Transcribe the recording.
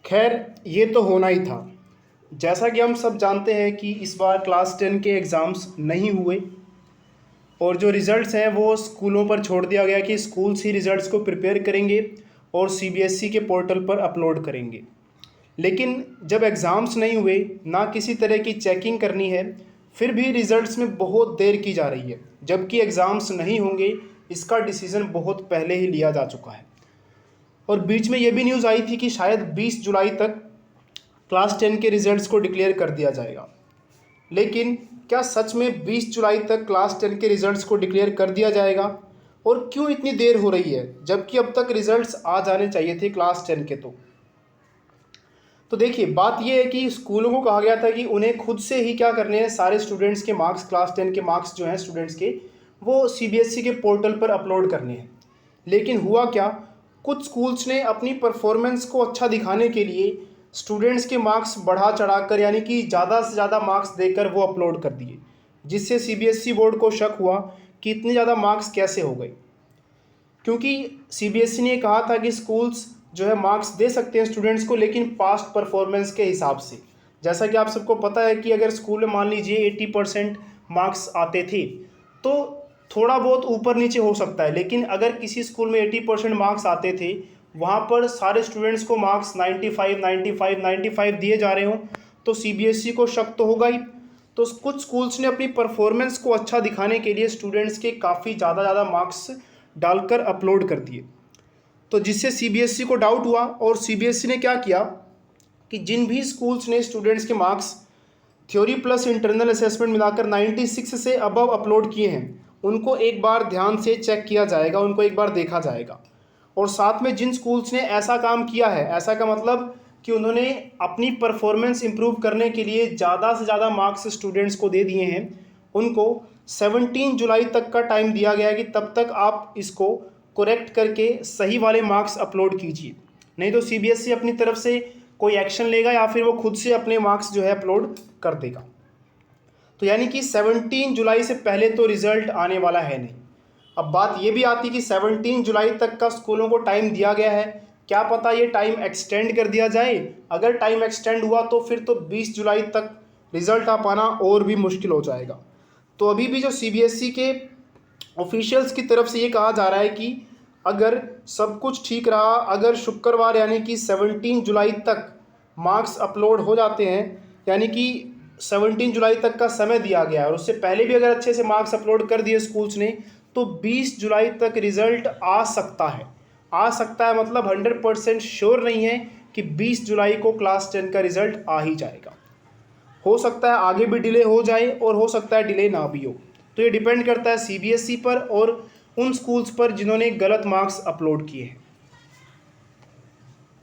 खैर, ये तो होना ही था। जैसा कि हम सब जानते हैं कि इस बार क्लास 10 के एग्ज़ाम्स नहीं हुए और जो रिज़ल्ट्स हैं वो स्कूलों पर छोड़ दिया गया कि स्कूल्स ही रिज़ल्ट्स को प्रिपेयर करेंगे और सीबीएसई के पोर्टल पर अपलोड करेंगे। लेकिन जब एग्ज़ाम्स नहीं हुए, ना किसी तरह की चेकिंग करनी है, फिर भी रिज़ल्ट्स में बहुत देर की जा रही है, जबकि एग्ज़ाम्स नहीं होंगे इसका डिसीज़न बहुत पहले ही लिया जा चुका है। और बीच में ये भी न्यूज़ आई थी कि शायद 20 जुलाई तक क्लास 10 के रिज़ल्ट्स को डिक्लेयर कर दिया जाएगा। लेकिन क्या सच में 20 जुलाई तक क्लास 10 के रिज़ल्ट्स को डिक्लेयर कर दिया जाएगा? और क्यों इतनी देर हो रही है, जबकि अब तक रिज़ल्ट्स आ जाने चाहिए थे क्लास 10 के? तो देखिए, बात ये है कि स्कूलों को कहा गया था कि उन्हें खुद से ही क्या करने हैं, सारे स्टूडेंट्स के मार्क्स, क्लास 10 के मार्क्स जो हैं स्टूडेंट्स के, वो सीबीएसई के पोर्टल पर अपलोड करने हैं। लेकिन हुआ क्या, कुछ स्कूल्स ने अपनी परफॉर्मेंस को अच्छा दिखाने के लिए स्टूडेंट्स के मार्क्स बढ़ा चढ़ाकर, यानी कि ज़्यादा से ज़्यादा मार्क्स देकर वो अपलोड कर दिए, जिससे सीबीएसई बोर्ड को शक हुआ कि इतने ज़्यादा मार्क्स कैसे हो गए। क्योंकि सीबीएसई ने कहा था कि स्कूल्स जो है मार्क्स दे सकते हैं स्टूडेंट्स को, लेकिन पास्ट परफॉर्मेंस के हिसाब से। जैसा कि आप सबको पता है कि अगर स्कूल में मान लीजिए 80% मार्क्स आते थे तो थोड़ा बहुत ऊपर नीचे हो सकता है, लेकिन अगर किसी स्कूल में 80% मार्क्स आते थे, वहाँ पर सारे स्टूडेंट्स को मार्क्स 95, 95, 95 दिए जा रहे हों, तो सीबीएसई को शक तो होगा ही। तो कुछ स्कूल्स ने अपनी परफॉर्मेंस को अच्छा दिखाने के लिए स्टूडेंट्स के काफ़ी ज़्यादा मार्क्स डालकर अपलोड कर दिए, तो जिससे सीबीएसई को डाउट हुआ और सीबीएसई ने क्या किया कि जिन भी स्कूल्स ने स्टूडेंट्स के marks theory plus internal assessment मिलाकर 96 से अबव अपलोड किए हैं, उनको एक बार ध्यान से चेक किया जाएगा, उनको एक बार देखा जाएगा। और साथ में जिन स्कूल्स ने ऐसा काम किया है, ऐसा का मतलब कि उन्होंने अपनी परफॉर्मेंस इंप्रूव करने के लिए ज़्यादा से ज़्यादा मार्क्स स्टूडेंट्स को दे दिए हैं, उनको 17 जुलाई तक का टाइम दिया गया है कि तब तक आप इसको करेक्ट करके सही वाले मार्क्स अपलोड कीजिए, नहीं तो सीबीएसई अपनी तरफ से कोई एक्शन लेगा या फिर वो खुद से अपने मार्क्स जो है अपलोड कर देगा। तो यानी कि 17 जुलाई से पहले तो रिज़ल्ट आने वाला है नहीं। अब बात ये भी आती कि 17 जुलाई तक का स्कूलों को टाइम दिया गया है, क्या पता ये टाइम एक्सटेंड कर दिया जाए। अगर टाइम एक्सटेंड हुआ तो फिर तो 20 जुलाई तक रिज़ल्ट आ पाना और भी मुश्किल हो जाएगा। तो अभी भी जो सीबीएसई के ऑफिशियल्स की तरफ से ये कहा जा रहा है कि अगर सब कुछ ठीक रहा, अगर शुक्रवार यानी कि 17 जुलाई तक मार्क्स अपलोड हो जाते हैं, यानी कि 17 जुलाई तक का समय दिया गया है और उससे पहले भी अगर अच्छे से मार्क्स अपलोड कर दिए स्कूल्स ने, तो 20 जुलाई तक रिज़ल्ट आ सकता है। आ सकता है मतलब 100% श्योर नहीं है कि 20 जुलाई को क्लास 10 का रिज़ल्ट आ ही जाएगा। हो सकता है आगे भी डिले हो जाए और हो सकता है डिले ना भी हो। तो ये डिपेंड करता है सीबीएसई पर और उन स्कूल्स पर जिन्होंने गलत मार्क्स अपलोड किए हैं।